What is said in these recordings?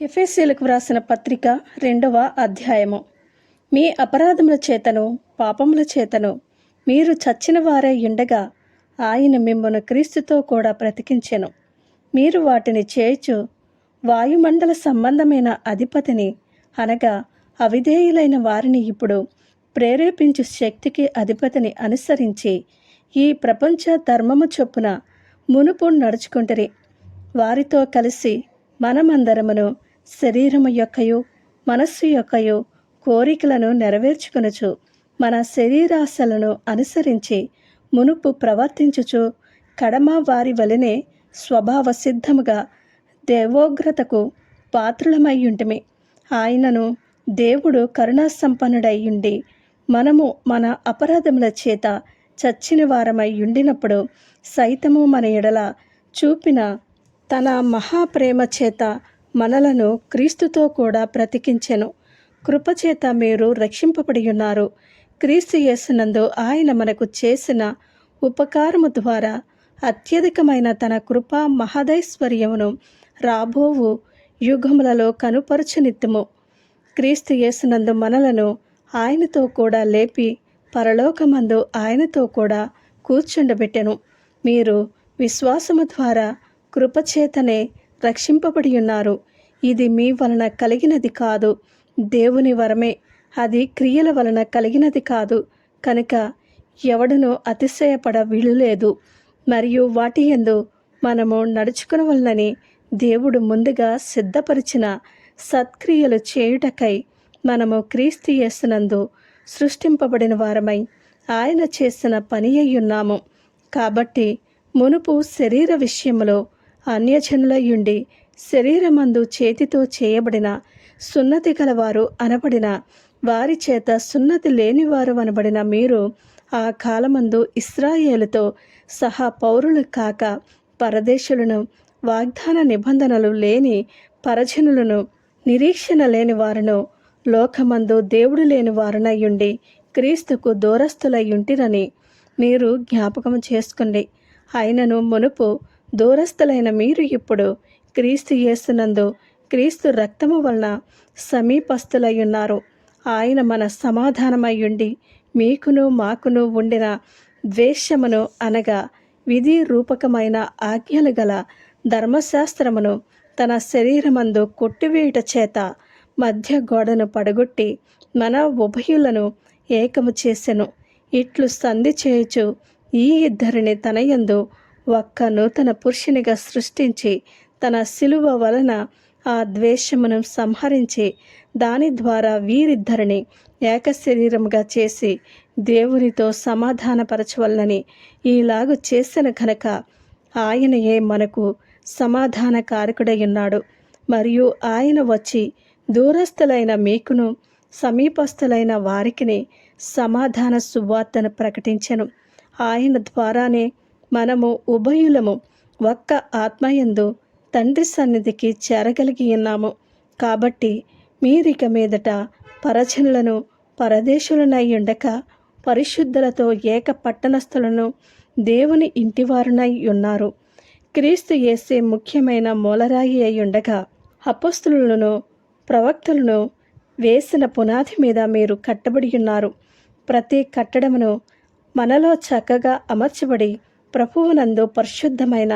ఎఫెసీయులకు వ్రాసిన పత్రిక 2వ అధ్యాయము. మీ అపరాధముల చేతను పాపముల చేతను మీరు చచ్చిన వారై ఉండగా ఆయన మిమ్మును క్రీస్తుతో కూడా బ్రతికించెను. మీరు వాటిని చేయుచు వాయుమండల సంబంధమైన అధిపతిని అనగా అవిధేయులైన వారిని ఇప్పుడు ప్రేరేపించు శక్తికి అధిపతిని అనుసరించి ఈ ప్రపంచ ధర్మము చొప్పున మునుపు నడుచుకుంటరి. వారితో కలిసి మనమందరమును శరీరము యొక్కయు మనస్సు యొక్కయు కోరికలను నెరవేర్చుకొనుచు మన శరీరాశలను అనుసరించి మునుపు ప్రవర్తించుచు కడమ వారి వలనే స్వభావ సిద్ధముగా దేవోగ్రతకు పాత్రులమయ్యుంటిమి. ఆయనను దేవుడు కరుణాసంపన్నుడయ్యుండి మనము మన అపరాధముల చేత చచ్చిన వారమై ఉండినప్పుడు సైతము మన ఎడల చూపిన తన మహాప్రేమ చేత మనలను క్రీస్తుతో కూడా బ్రతికించెను. కృపచేత మీరు రక్షింపబడి ఉన్నారు. క్రీస్తు యేసునందు ఆయన మనకు చేసిన ఉపకారము ద్వారా అత్యధికమైన తన కృప మహదైశ్వర్యమును రాబోవు యుగములలో కనుపరచునిత్యము. క్రీస్తు యేసునందు మనలను ఆయనతో కూడా లేపి పరలోకమందు ఆయనతో కూడా కూర్చుండబెట్టెను. మీరు విశ్వాసము ద్వారా కృపచేతనే రక్షింపబడి ఉన్నారు. ఇది మీ వలన కలిగినది కాదు, దేవుని వరమే. అది క్రియల వలన కలిగినది కాదు, కనుక ఎవడునూ అతిశయపడ వీలులేదు. మరియు వాటి యందు మనము నడుచుకునవలనని దేవుడు ముందుగా సిద్ధపరిచిన సత్క్రియలు చేయుటకై మనము క్రీస్తు యేసునందు సృష్టింపబడిన వారమై ఆయన చేసిన పని అయ్యున్నాము. కాబట్టి మునుపు శరీర విషయములో అన్యజనులయ్యుండి శరీరమందు చేతితో చేయబడిన సున్నతి గలవారు అనబడిన వారి చేత సున్నతి లేనివారు అనబడిన మీరు ఆ కాలమందు ఇశ్రాయేలుతో సహా పౌరులు కాక పరదేశులను, వాగ్దాన నిబంధనలు లేని పరజనులను, నిరీక్షణ లేని వారును, లోకమందు దేవుడు లేని వారునయ్యుండి క్రీస్తుకు దూరస్థులయ్యుంటిరని మీరు జ్ఞాపకం చేసుకుండి. అయినను మునుపు దూరస్థులైన మీరు ఇప్పుడు క్రీస్తు యేసునందు క్రీస్తు రక్తము వలన సమీపస్థులయ్యున్నారు. ఆయన మన సమాధానమయ్యుండి మీకును మాకును ఉండిన ద్వేషమును అనగా విధి రూపకమైన ఆజ్ఞలు గల ధర్మశాస్త్రమును తన శరీరమందు కొట్టివేయుట చేత మధ్య గోడను పడగొట్టి మన ఉభయులను ఏకము చేసెను. ఇట్లు సంధి చేయుచు ఈ ఇద్దరిని తన యందు ఒక్క నూతన పురుషునిగా సృష్టించి తన శిలువ వలన ఆ ద్వేషమును సంహరించి దాని ద్వారా వీరిద్దరిని ఏక శరీరముగా చేసి దేవునితో సమాధానపరచవలనని ఈలాగు చేసిన కనుక ఆయనయే మనకు సమాధాన కారకుడై ఉన్నాడు. మరియు ఆయన వచ్చి దూరస్థులైన మీకును సమీపస్థులైన వారికిని సమాధాన సువార్తను ప్రకటించెను. ఆయన ద్వారానే మనము ఉభయులము ఒక్క ఆత్మయందు తండ్రి సన్నిధికి చేరగలిగి ఉన్నాము. కాబట్టి మీరిక మీదట పరజనులను పరదేశులనై ఉండక పరిశుద్ధులతో ఏక పట్టణస్థులను దేవుని ఇంటివారునై ఉన్నారు. క్రీస్తు యేసే ముఖ్యమైన మూలరాయి అయి ఉండగా అపొస్తలులను ప్రవక్తలను వేసిన పునాది మీద మీరు కట్టబడి ఉన్నారు. ప్రతి కట్టడమును మనలో చక్కగా అమర్చబడి ప్రభువునందు పరిశుద్ధమైన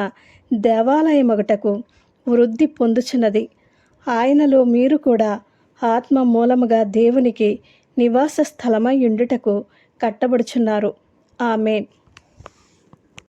దేవాలయమొకటకు వృద్ధి పొందుచున్నది. ఆయనలో మీరు కూడా ఆత్మ మూలముగా దేవునికి నివాస స్థలమై ఉండుటకు కట్టబడుచున్నారు. ఆమేన్.